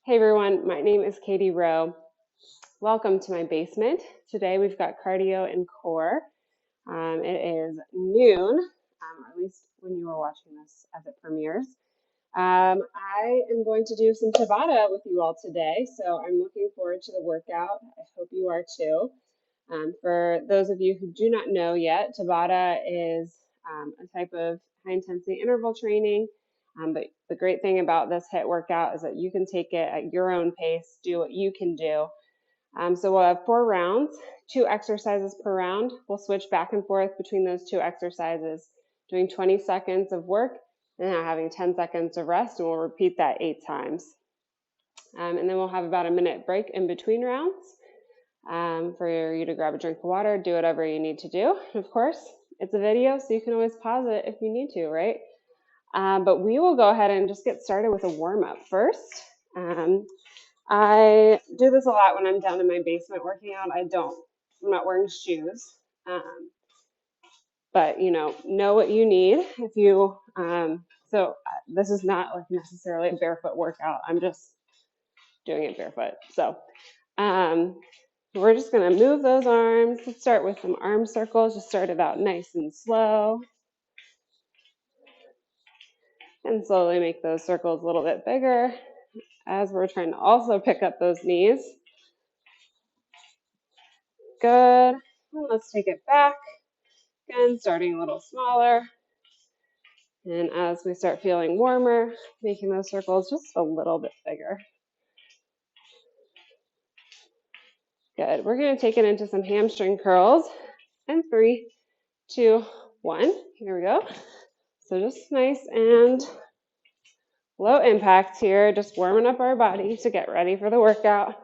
Hey everyone, my name is Katie Rowe. Welcome to my basement. Today we've got cardio and core. It is noon, or at least when you are watching this as it premieres. I am going to do some Tabata with you all today, so I'm looking forward to the workout. I hope you are too. For those of you who do not know yet, Tabata is a type of high intensity interval training. But the great thing about this HIIT workout is that you can take it at your own pace, do what you can do. So we'll have 4 rounds, 2 exercises per round. We'll switch back and forth between those 2 exercises, doing 20 seconds of work and then having 10 seconds of rest, and we'll repeat that 8 times. And then we'll have about a minute break in between rounds for you to grab a drink of water, do whatever you need to do. And of course, it's a video, so you can always pause it if you need to, right? But we will go ahead and just get started with a warm-up first. I do this a lot when I'm down in my basement working out. I'm not wearing shoes. But know what you need. If you, so this is not like necessarily a barefoot workout. I'm just doing it barefoot. So we're just gonna move those arms. Let's start with some arm circles. Just start it out nice and slow. And slowly make those circles a little bit bigger as we're trying to also pick up those knees. Good. And let's take it back. Again, starting a little smaller. And as we start feeling warmer, making those circles just a little bit bigger. Good. We're going to take it into some hamstring curls. And 3, 2, 1. Here we go. So just nice and low impact here, just warming up our body to get ready for the workout.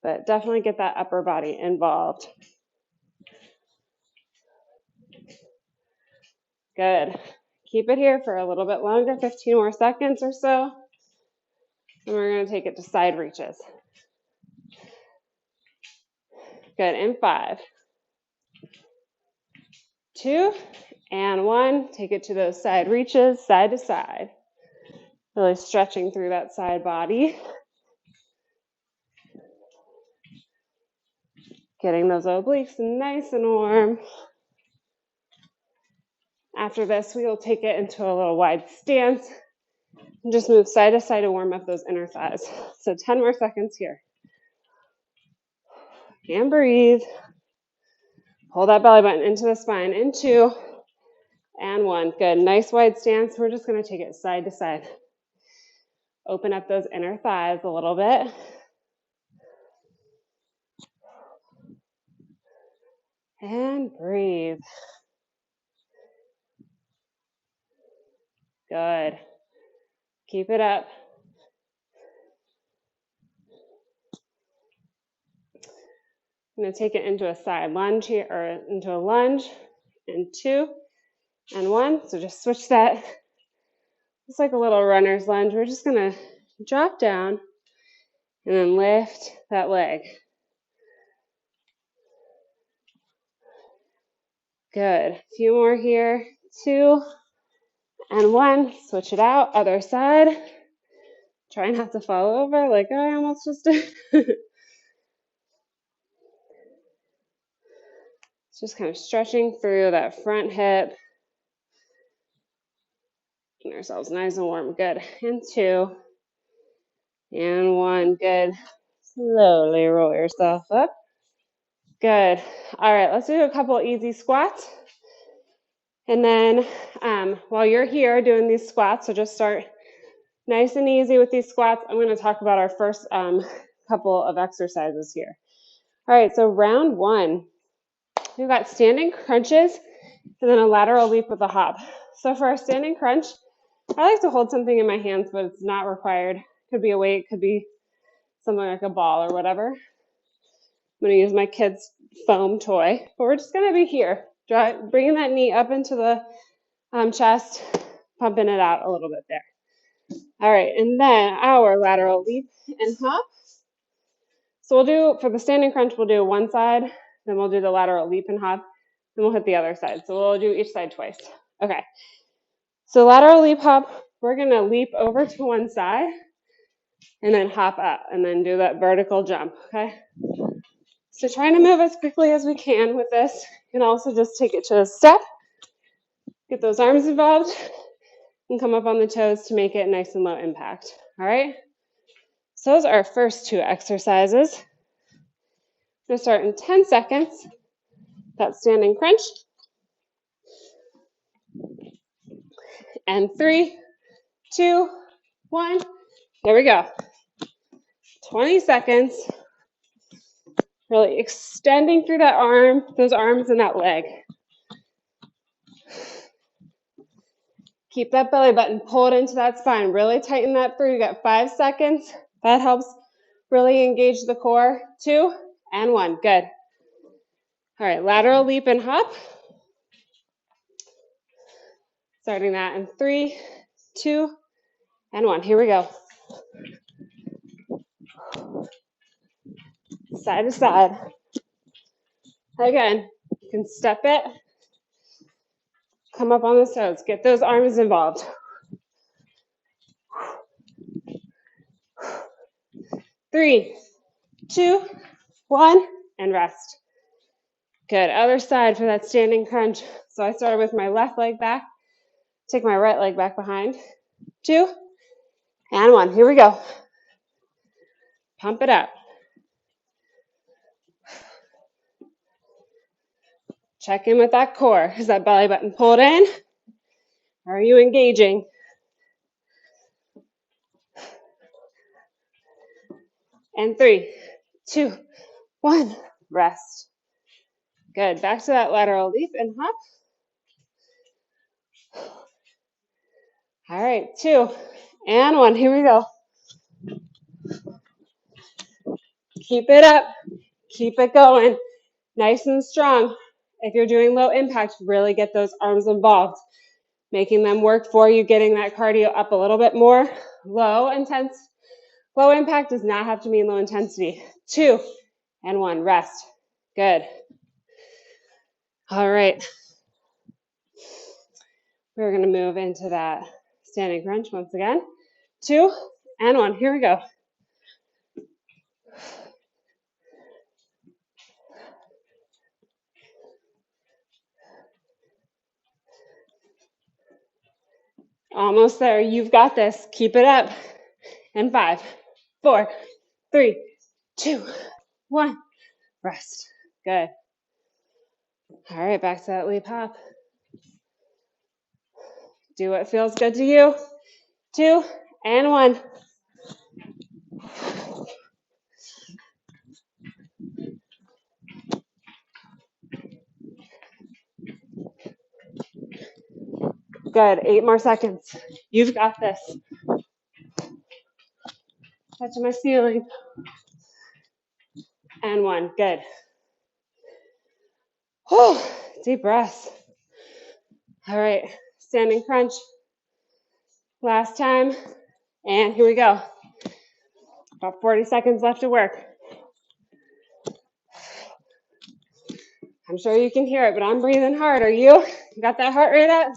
But definitely get that upper body involved. Good. Keep it here for a little bit longer, 15 more seconds or so. And we're going to take it to side reaches. Good. In 5, 2, and 1. Take it to those side reaches, side to side. Really stretching through that side body. Getting those obliques nice and warm. After this, we will take it into a little wide stance and just move side to side to warm up those inner thighs. So 10 more seconds here. And breathe. Pull that belly button into the spine in 2 and 1. Good. Nice wide stance. We're just going to take it side to side. Open up those inner thighs a little bit. And breathe. Good. Keep it up. I'm going to take it into a side lunge here, or into a lunge in 2 and 1. So just switch that. It's like a little runner's lunge. We're just going to drop down and then lift that leg. Good. A few more here. 2 and 1. Switch it out. Other side. Try not to fall over like I almost just did. Just kind of stretching through that front hip. Getting ourselves nice and warm. Good. And 2 and 1. Good. Slowly roll yourself up. Good. All right, let's do a couple easy squats. And then while you're here doing these squats, so just start nice and easy with these squats. I'm going to talk about our first couple of exercises here. All right, so round 1, we've got standing crunches and then a lateral leap with a hop. So for our standing crunch, I like to hold something in my hands, but it's not required. Could be a weight, could be something like a ball or whatever. I'm going to use my kid's foam toy, but we're just going to be here, bringing that knee up into the chest, pumping it out a little bit there. All right, and then our lateral leap and hop. So we'll do, for the standing crunch, we'll do one side, then we'll do the lateral leap and hop, then we'll hit the other side. So we'll do each side twice. Okay, so lateral leap hop, we're going to leap over to one side, and then hop up, and then do that vertical jump, okay? So trying to move as quickly as we can with this. You can also just take it to a step, get those arms involved, and come up on the toes to make it nice and low impact, all right? So those are our first two exercises. We're going to start in 10 seconds. That standing crunch. And 3, 2, 1. There we go. 20 seconds. Really extending through that arm, those arms and that leg. Keep that belly button pulled into that spine. Really tighten that through. You got 5 seconds. That helps really engage the core. 2 and 1. Good. All right, lateral leap and hop. Starting that in 3, 2, and 1. Here we go. Side to side. Again, you can step it. Come up on the toes. Get those arms involved. 3, 2, 1, and rest. Good. Other side for that standing crunch. So I started with my left leg back. Take my right leg back behind. 2, and 1. Here we go. Pump it up. Check in with that core. Is that belly button pulled in? Or are you engaging? And 3, 2, 1. Rest. Good. Back to that lateral leap and hop. All right. 2, and 1. Here we go. Keep it up. Keep it going. Nice and strong. If you're doing low impact, really get those arms involved. Making them work for you, getting that cardio up a little bit more. Low impact does not have to mean low intensity. 2, and 1. Rest. Good. All right. We're going to move into that standing crunch once again. 2, and 1. Here we go. Almost there. You've got this. Keep it up. And 5, 4, 3, 2, 1. Rest. Good. All right, back to that leap hop. Do what feels good to you. 2, and 1. Good. 8 more seconds. You've got this. Touching my ceiling. And 1. Good. Whew. Deep breaths. All right. Standing crunch. Last time. And here we go. About 40 seconds left to work. I'm sure you can hear it, but I'm breathing hard. Are you? You got that heart rate up?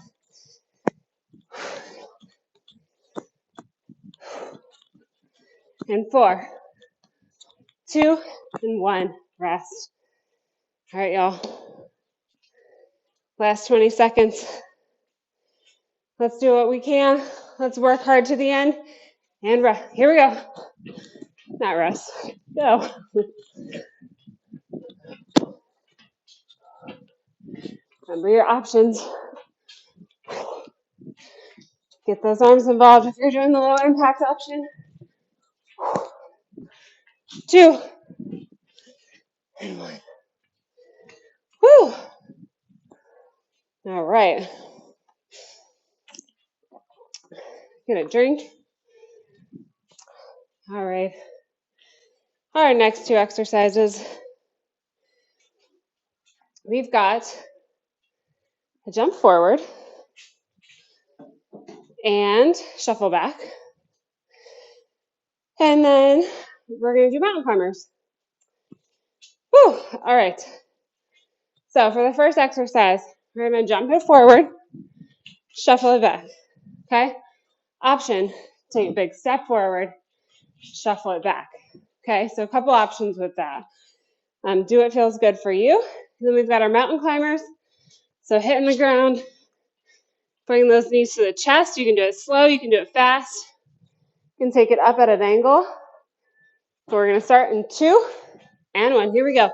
And 4, 2, and 1. Rest. All right, y'all. Last 20 seconds. Let's do what we can. Let's work hard to the end. And rest. Here we go. Not rest. Go. Remember your options. Get those arms involved if you're doing the low impact option. 2, and 1. Whew. All right. Get a drink. All right. Our next 2 exercises. We've got a jump forward and shuffle back. And then we're going to do mountain climbers. Whew. All right. So for the first exercise, we're going to jump it forward, shuffle it back. Okay? Option, take a big step forward, shuffle it back. Okay, so a couple options with that. Do what feels good for you. And then we've got our mountain climbers. So hitting the ground, bring those knees to the chest. You can do it slow, you can do it fast. You can take it up at an angle. So we're going to start in 2 and 1. Here we go.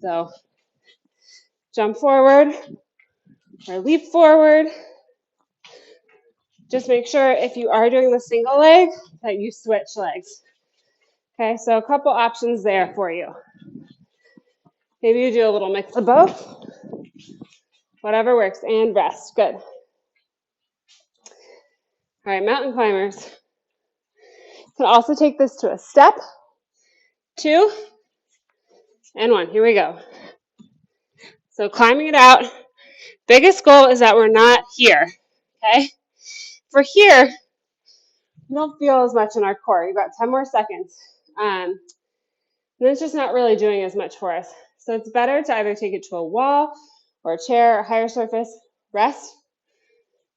So jump forward or leap forward. Just make sure if you are doing the single leg that you switch legs. Okay, so a couple options there for you. Maybe you do a little mix of both. Whatever works. And rest. Good. All right, mountain climbers. You can also take this to a step. 2 and 1. Here we go. So climbing it out. Biggest goal is that we're not here. Okay? If we're here, we don't feel as much in our core. You've got 10 more seconds. And it's just not really doing as much for us. So it's better to either take it to a wall or a chair or higher surface, rest,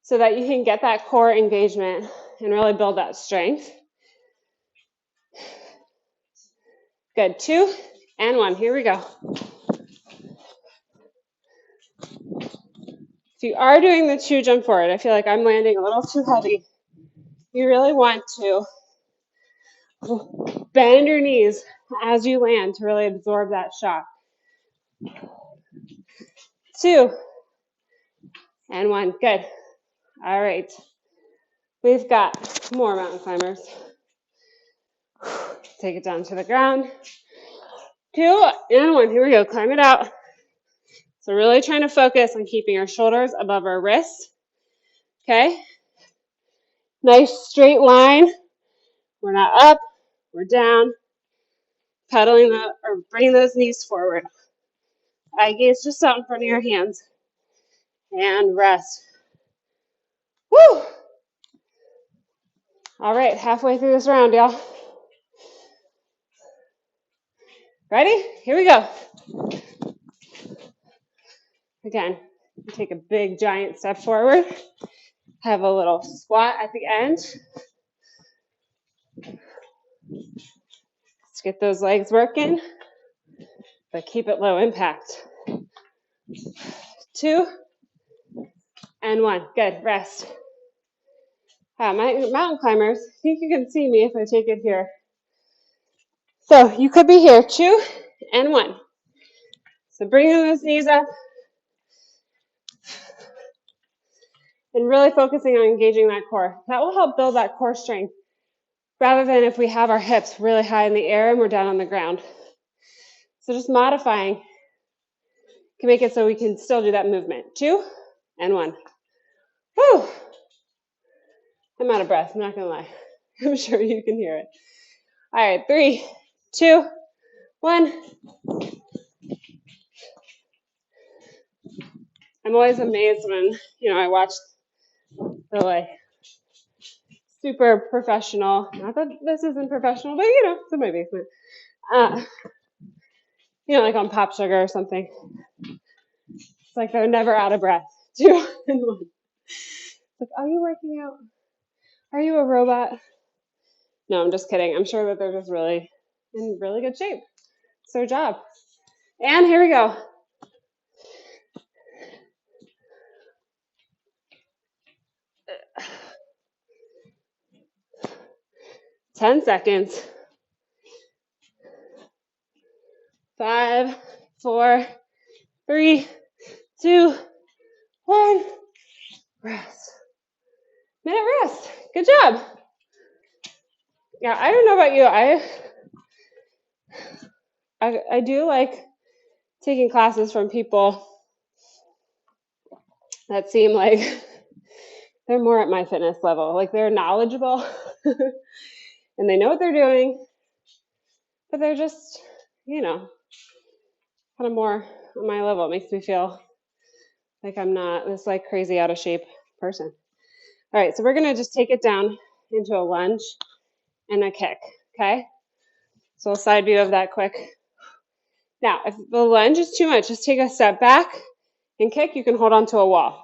so that you can get that core engagement and really build that strength. Good. 2 and 1. Here we go. If you are doing the 2 jump forward, I feel like I'm landing a little too heavy. You really want to bend your knees as you land to really absorb that shock. 2 and 1. Good. All right. We've got more mountain climbers. Take it down to the ground. 2 and 1. Here we go. Climb it out. So really trying to focus on keeping our shoulders above our wrists. Okay? Nice straight line. We're not up. We're down. Pedaling or bringing those knees forward. Eye gaze just out in front of your hands. And rest. Woo! All right, halfway through this round, y'all. Ready? Here we go. Again, take a big giant step forward. Have a little squat at the end. Let's get those legs working, but keep it low impact. 2 and 1. Good. Rest. My mountain climbers, I think you can see me if I take it here. So you could be here. 2 and 1. So bringing those knees up and really focusing on engaging that core. That will help build that core strength rather than if we have our hips really high in the air and we're down on the ground. So just modifying can make it so we can still do that movement. 2 and 1. Whew. I'm out of breath, I'm not going to lie. I'm sure you can hear it. All right, 3, 2, 1. I'm always amazed when, I watch the super professional, not that this isn't professional, but it's in my basement. Like on Pop Sugar or something. It's like they're never out of breath. 2 and 1. Like, are you working out? Are you a robot? No, I'm just kidding. I'm sure that they're just really in really good shape. It's their job. And here we go. Ten seconds. 5, 4, 3, 2, 1. Rest. Minute rest. Good job. Yeah, I don't know about you. I do like taking classes from people that seem like they're more at my fitness level. Like they're knowledgeable and they know what they're doing, but they're just, kind of more on my level. It makes me feel like I'm not this crazy out of shape person. All right, so we're going to just take it down into a lunge and a kick, okay? So a side view of that quick. Now, if the lunge is too much, just take a step back and kick. You can hold on to a wall.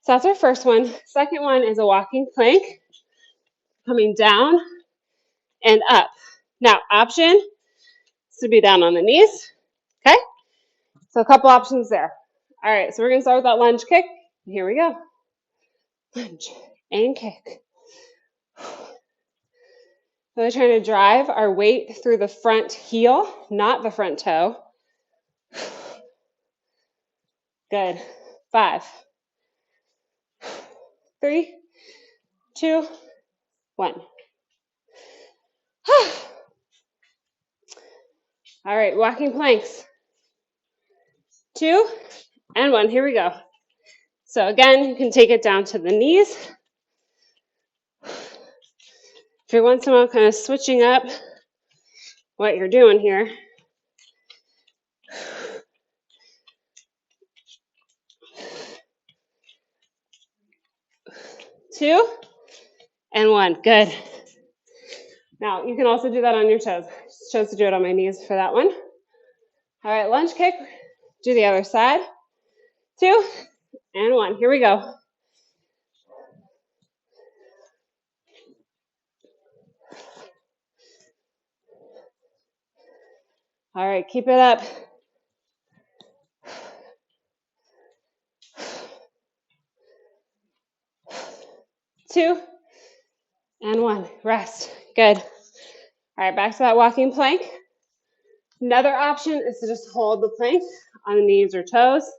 So that's our first one. Second one is a walking plank. coming down and up. Now, option is to be down on the knees, okay? So a couple options there. All right, so we're gonna start with that lunge kick. Here we go. Lunge and kick. We're trying to drive our weight through the front heel, not the front toe. Good. 5, 3, 2, 1. All right, walking planks. 2 and 1. Here we go. So again, you can take it down to the knees. If you're once in a while kind of switching up what you're doing here. 2 and 1. Good. Now, you can also do that on your toes. Just chose to do it on my knees for that one. All right, lunge kick. Do the other side. 2 and 1. Here we go. All right, keep it up. Two and 1. Rest. Good. All right, back to that walking plank. Another option is to just hold the plank on the knees or toes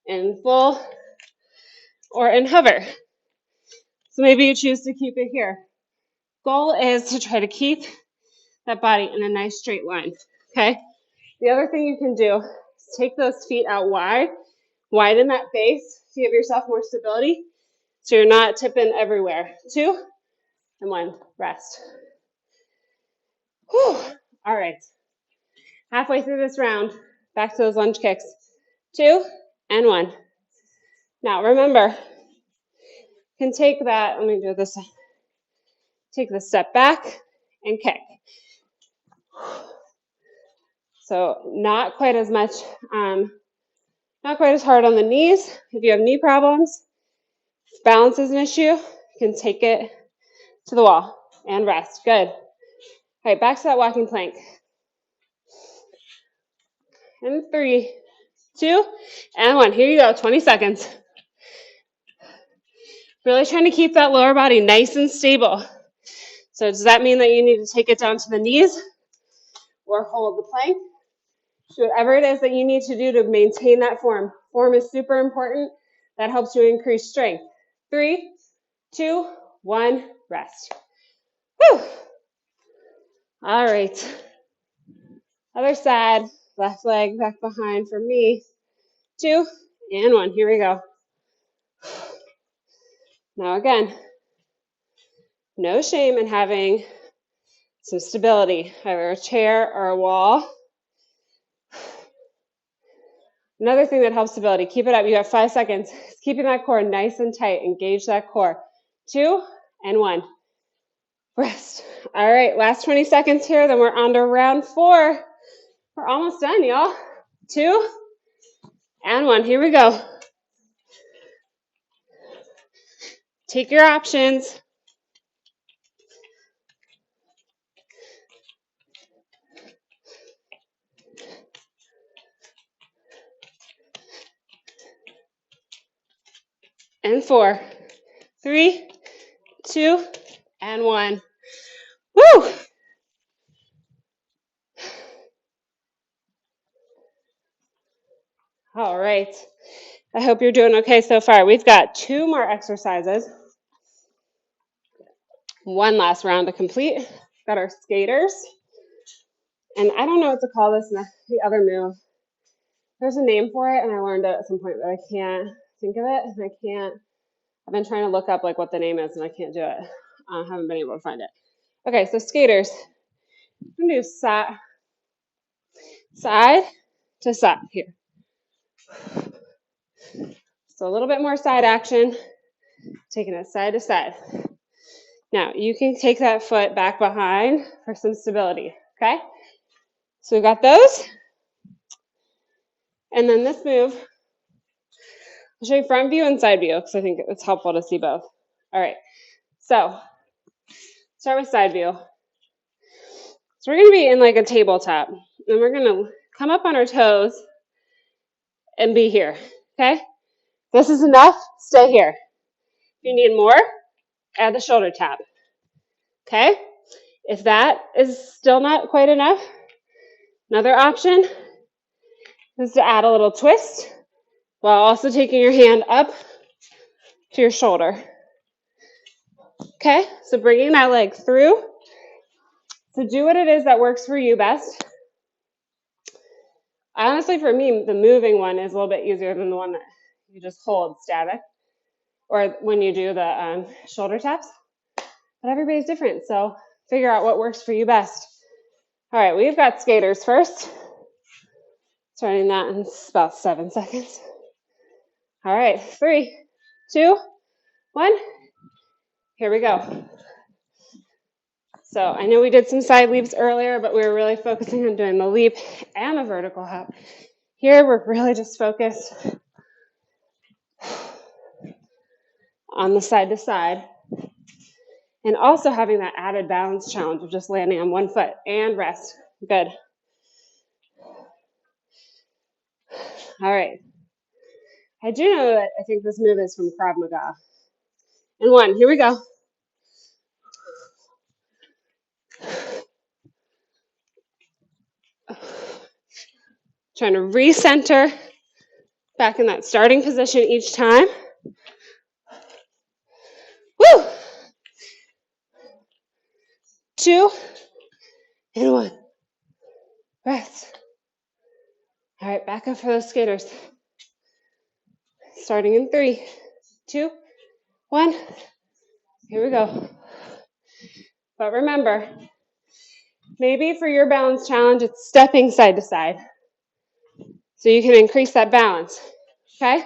in full or in hover. So maybe you choose to keep it here. Goal is to try to keep that body in a nice straight line, okay? The other thing you can do is take those feet out wide, widen that base to give yourself more stability so you're not tipping everywhere. 2 and 1. Rest. Whew. All right. Halfway through this round, back to those lunge kicks. 2 and 1. Now remember, you can take that, let me do this, take the step back and kick. So not quite as much, not quite as hard on the knees. If you have knee problems, if balance is an issue, you can take it to the wall and rest. Good. All right, back to that walking plank. And 3, 2, and 1. Here you go, 20 seconds. Really trying to keep that lower body nice and stable. So does that mean that you need to take it down to the knees or hold the plank? Do whatever it is that you need to do to maintain that form. Form is super important. That helps you increase strength. 3, 2, 1, rest. Whew. All right. Other side, left leg back behind for me. 2 and 1. Here we go. Now again, no shame in having some stability, either a chair or a wall. Another thing that helps stability, keep it up. You have 5 seconds. It's keeping that core nice and tight. Engage that core. 2 and 1. Rest. All right, last 20 seconds here, then we're on to round 4. We're almost done, y'all. 2 and 1. Here we go. Take your options. And 4, 3, 2, and 1. Woo! All right. I hope you're doing okay so far. We've got 2 more exercises. 1 last round to complete. Got our skaters. And I don't know what to call this, the other move. There's a name for it, and I learned it at some point, but I can't think of it. And I've been trying to look up like what the name is, and I can't do it. I haven't been able to find it. Okay, so skaters. I'm going to do side to side here. So a little bit more side action, taking it side to side. Now, you can take that foot back behind for some stability, okay? So we've got those. And then this move, I'll show you front view and side view because I think it's helpful to see both. All right, so Start with side view. So we're going to be in like a tabletop, and we're going to come up on our toes and be here, okay? This is enough, stay here. If you need more, add the shoulder tap, okay? If that is still not quite enough, another option is to add a little twist while also taking your hand up to your shoulder. Okay, so bringing that leg through. So do what it is that works for you best. Honestly, for me, the moving one is a little bit easier than the one that you just hold static, or when you do the shoulder taps. But everybody's different, so figure out what works for you best. All right, we've got skaters first. Starting that in about 7 seconds. All right, 3, 2, 1. Here we go. So I know we did some side leaps earlier, but we were really focusing on doing the leap and the vertical hop. Here, we're really just focused on the side to side, and also having that added balance challenge of just landing on one foot and rest. Good. All right. I do know that I think this move is from Krav Maga. And 1, here we go. Trying to recenter back in that starting position each time. Woo! 2 and 1. Rest. All right, back up for those skaters. Starting in 3, 2, 1. Here we go. But remember, maybe for your balance challenge, it's stepping side to side. So you can increase that balance, okay?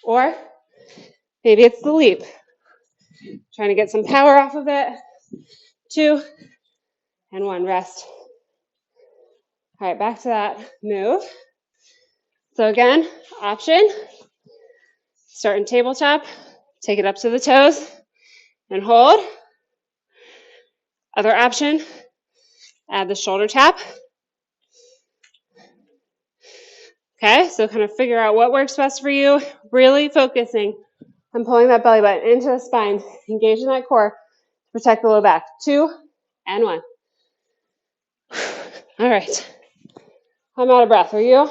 Or maybe it's the leap. Trying to get some power off of it. 2 and 1, rest. All right, back to that move. So again, option, start in tabletop, take it up to the toes, and hold. Other option, add the shoulder tap. Okay, so kind of figure out what works best for you, really focusing on pulling that belly button into the spine, engaging that core to protect the low back. 2 and 1. All right, I'm out of breath, are you?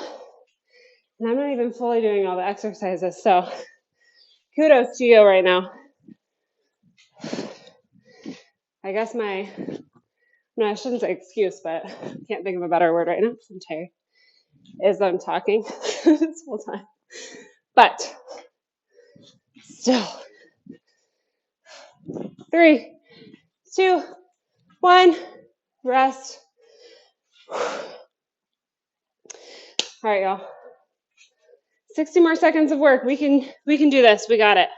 And I'm not even fully doing all the exercises, so kudos to you right now. I guess I shouldn't say excuse, but I can't think of a better word right now. I'm tired. Is I'm talking this whole time. But still. 3, 2, 1. Rest. All right, y'all. 60 more seconds of work. We can do this. We got it.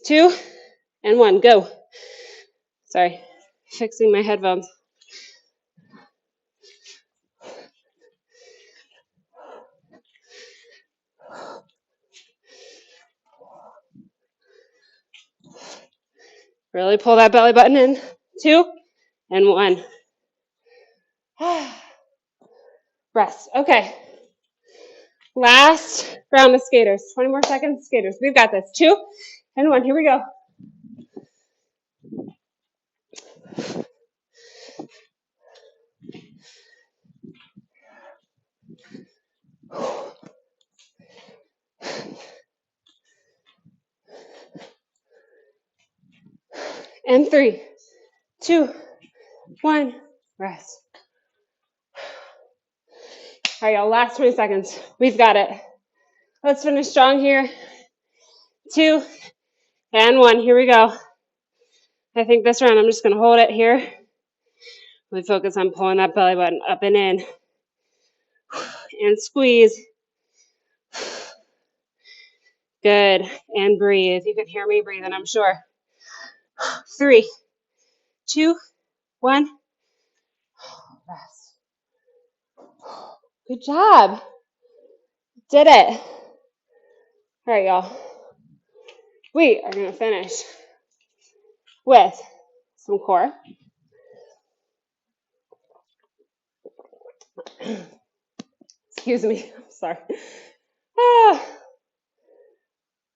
2 and 1. Go. Sorry, fixing my headphones. Really pull that belly button in. 2 and 1. Rest. Okay. Last round of skaters. 20 more seconds, skaters. We've got this. 2 and 1. Here we go. And 3, 2, 1. Rest. All right, y'all. Last 20 seconds. We've got it. Let's finish strong here. 2 and 1. Here we go. I think this round I'm just going to hold it here. We focus on pulling that belly button up and in. And squeeze. Good. And breathe. You can hear me breathing, I'm sure. 3, 2, 1. Rest. Good job. Did it. All right, y'all. We are going to finish with some core. Excuse me, sorry.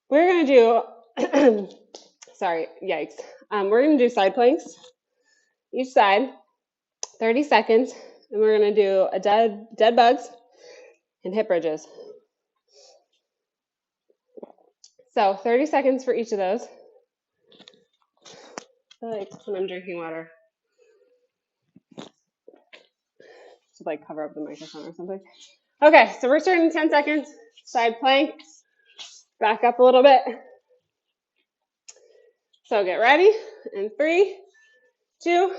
We're gonna do, sorry, yikes. We're gonna do side planks, each side, 30 seconds, and we're gonna do a dead bugs and hip bridges. So 30 seconds for each of those. I feel like when I'm drinking water, to like cover up the microphone or something. Okay, so we're starting in 10 seconds. Side plank, back up a little bit. So get ready in 3, 2,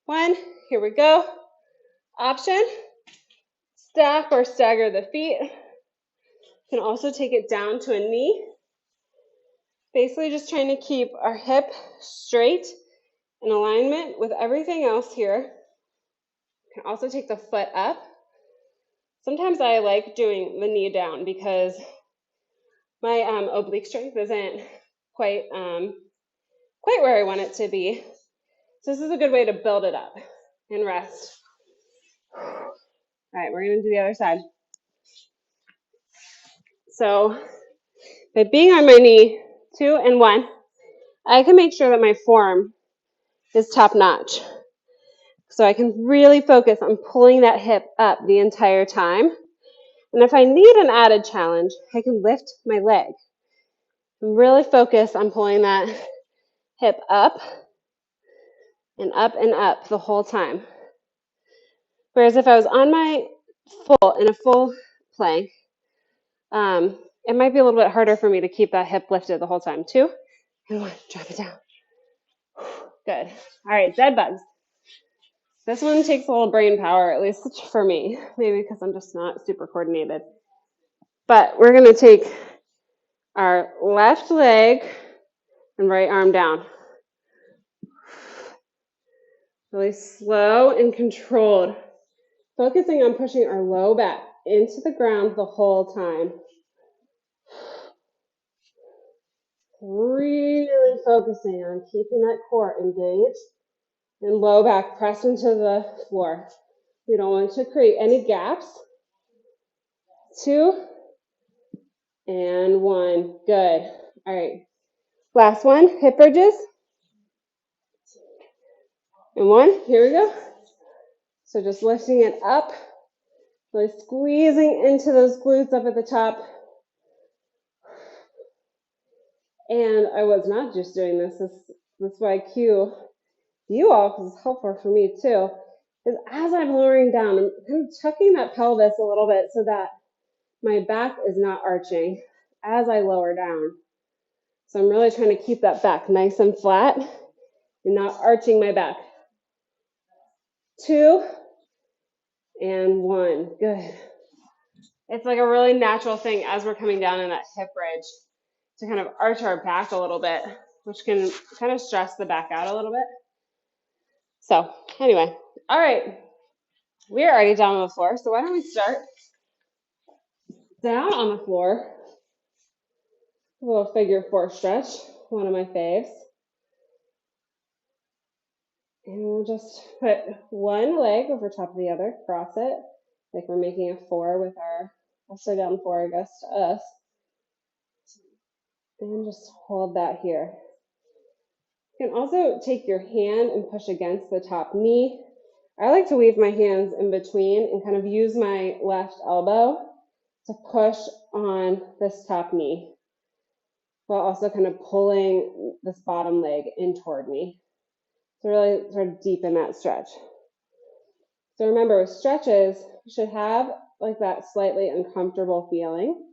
1. Here we go. Option, stack or stagger the feet. You can also take it down to a knee. Basically just trying to keep our hip straight in alignment with everything else here. You can also take the foot up. Sometimes I like doing the knee down because my oblique strength isn't quite where I want it to be. So this is a good way to build it up and rest. All right, we're gonna do the other side. So by being on my knee, 2 and 1, I can make sure that my form is top notch. So I can really focus on pulling that hip up the entire time. And if I need an added challenge, I can lift my leg and really focus on pulling that hip up and up the whole time. Whereas if I was on my in a full plank, it might be a little bit harder for me to keep that hip lifted the whole time. 2 and 1, drop it down. Good. All right, dead bugs. This one takes a little brain power, at least for me, maybe because I'm just not super coordinated. But we're going to take our left leg and right arm down. Really slow and controlled. Focusing on pushing our low back into the ground the whole time. Really focusing on keeping that core engaged and low back pressed into the floor. We don't want to create any gaps. 2 and 1. Good. All right. Last one, hip bridges. And 1. Here we go. So just lifting it up, really squeezing into those glutes up at the top. And I was not just doing this. This is why I cue you all, because it's helpful for me too, is as I'm lowering down, I'm kind of tucking that pelvis a little bit so that my back is not arching as I lower down. So I'm really trying to keep that back nice and flat and not arching my back. 2 and 1. Good. It's like a really natural thing as we're coming down in that hip bridge to kind of arch our back a little bit, which can kind of stress the back out a little bit. So anyway, all right. We're already down on the floor, so why don't we start down on the floor. A little figure 4 stretch, one of my faves. And we'll just put one leg over top of the other, cross it, like we're making a 4 with our upside down 4, I guess, to us. And just hold that here. You can also take your hand and push against the top knee. I like to weave my hands in between and kind of use my left elbow to push on this top knee, while also kind of pulling this bottom leg in toward me. So really sort of deepen that stretch. So remember, with stretches, you should have like that slightly uncomfortable feeling,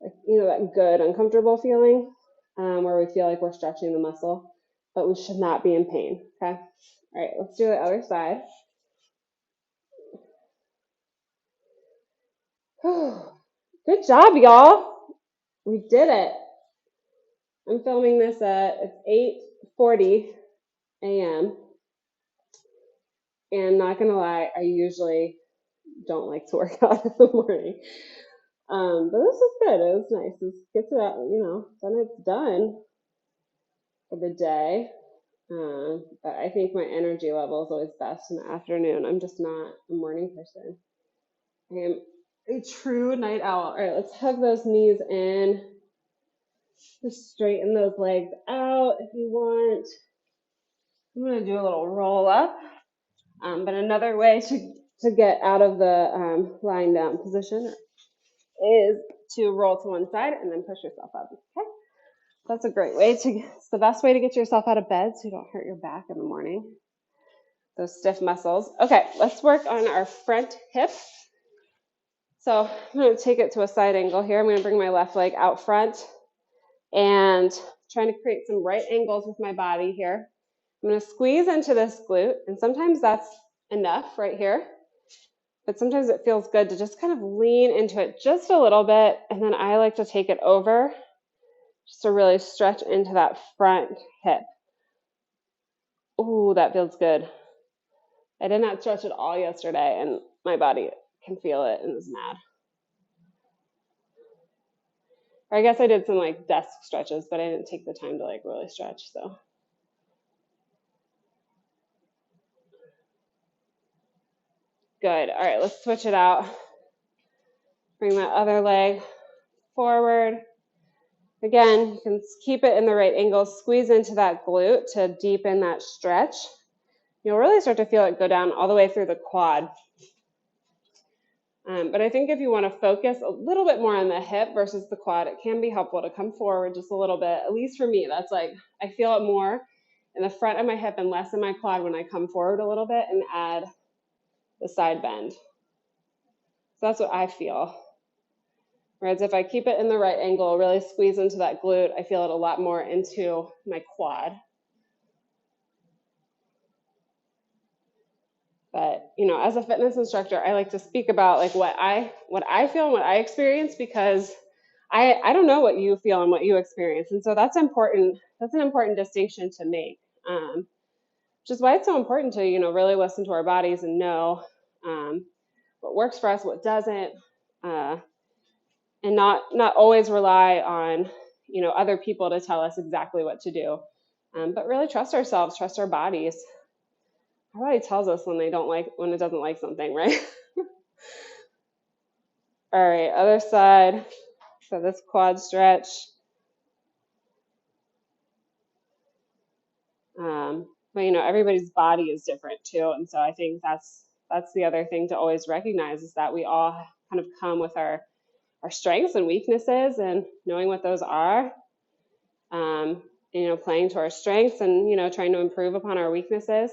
like, you know, that good uncomfortable feeling where we feel like we're stretching the muscle, but we should not be in pain, okay? All right, let's do the other side. Good job, y'all. We did it. I'm filming this it's 8:40 a.m. And not gonna lie, I usually don't like to work out in the morning. But this is good. It was nice. This gets it out, you know, then it's done for the day. But I think my energy level is always best in the afternoon. I'm just not a morning person. I am a true night owl. All right, let's hug those knees in. Just straighten those legs out if you want. I'm going to do a little roll up. But another way to get out of the lying down position is to roll to one side and then push yourself up. Okay, that's a great way to. It's the best way to get yourself out of bed so you don't hurt your back in the morning. Those stiff muscles. Okay, let's work on our front hip. So I'm going to take it to a side angle here. I'm going to bring my left leg out front and trying to create some right angles with my body here. I'm going to squeeze into this glute, and sometimes that's enough right here, but sometimes it feels good to just kind of lean into it just a little bit, and then I like to take it over just to really stretch into that front hip. Ooh, that feels good. I did not stretch at all yesterday, and my body can feel it and is mad. Or I guess I did some like desk stretches, but I didn't take the time to like really stretch, so. Good. All right, let's switch it out. Bring that other leg forward. Again, you can keep it in the right angle. Squeeze into that glute to deepen that stretch. You'll really start to feel it go down all the way through the quad. But I think if you want to focus a little bit more on the hip versus the quad, it can be helpful to come forward just a little bit. At least for me, that's like, I feel it more in the front of my hip and less in my quad when I come forward a little bit and add the side bend. So that's what I feel. Whereas if I keep it in the right angle, really squeeze into that glute, I feel it a lot more into my quad. But, you know, as a fitness instructor, I like to speak about like what I feel and what I experience, because I don't know what you feel and what you experience. And so that's important. That's an important distinction to make, which is why it's so important to, you know, really listen to our bodies and know what works for us, what doesn't, and not always rely on, you know, other people to tell us exactly what to do, but really trust ourselves, trust our bodies. Our body tells us when it doesn't like something, right? All right, other side. So this quad stretch. But you know, everybody's body is different too, and so I think that's the other thing to always recognize, is that we all kind of come with our strengths and weaknesses, and knowing what those are. You know, playing to our strengths and, you know, trying to improve upon our weaknesses.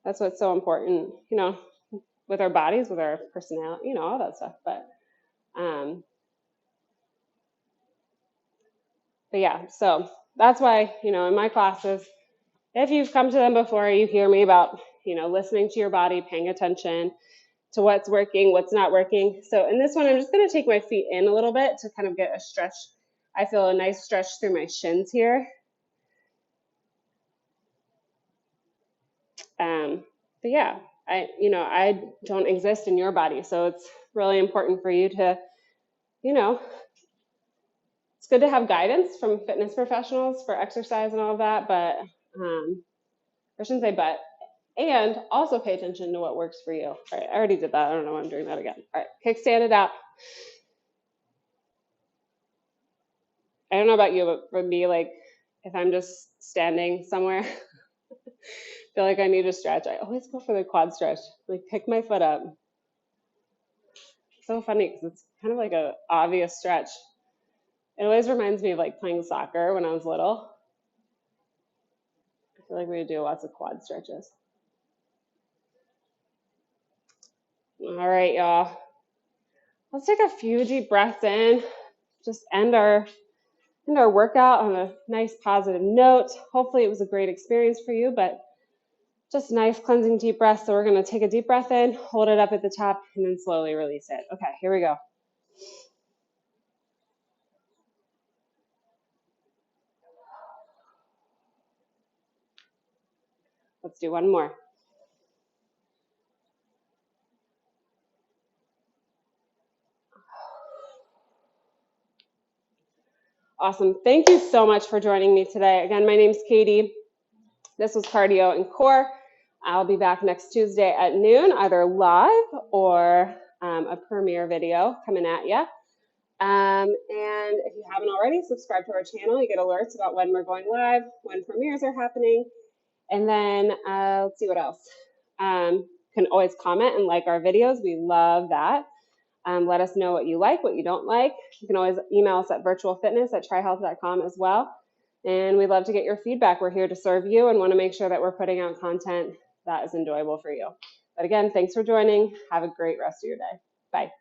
That's what's so important, you know, with our bodies, with our personality, you know, all that stuff. But yeah, so that's why, you know, in my classes, if you've come to them before, you hear me about, you know, listening to your body, paying attention to what's working, what's not working. So in this one, I'm just going to take my feet in a little bit to kind of get a stretch. I feel a nice stretch through my shins here. But yeah, I don't exist in your body, so it's really important for you to, you know, it's good to have guidance from fitness professionals for exercise and all of that, but I shouldn't say but, and also pay attention to what works for you. All right, I already did that. I don't know why I'm doing that again. All right, kickstand it out. I don't know about you, but for me, like, if I'm just standing somewhere, feel like I need to stretch, I always go for the quad stretch. Like, pick my foot up. So funny because it's kind of like a obvious stretch. It always reminds me of like playing soccer when I was little. I feel like we do lots of quad stretches. All right, y'all. Let's take a few deep breaths in. Just end our workout on a nice positive note. Hopefully it was a great experience for you, but just nice cleansing deep breaths. So we're going to take a deep breath in, hold it up at the top, and then slowly release it. Okay, here we go. Let's do one more. Awesome. Thank you so much for joining me today. Again, my name's Katie. This was Cardio and Core. I'll be back next Tuesday at noon, either live or a premiere video coming at you. And if you haven't already, subscribe to our channel. You get alerts about when we're going live, when premieres are happening. And then let's see what else. Can always comment and like our videos. We love that. Let us know what you like, what you don't like. You can always email us at virtualfitness@tryhealth.com as well. And we'd love to get your feedback. We're here to serve you and want to make sure that we're putting out content that is enjoyable for you. But again, thanks for joining. Have a great rest of your day. Bye.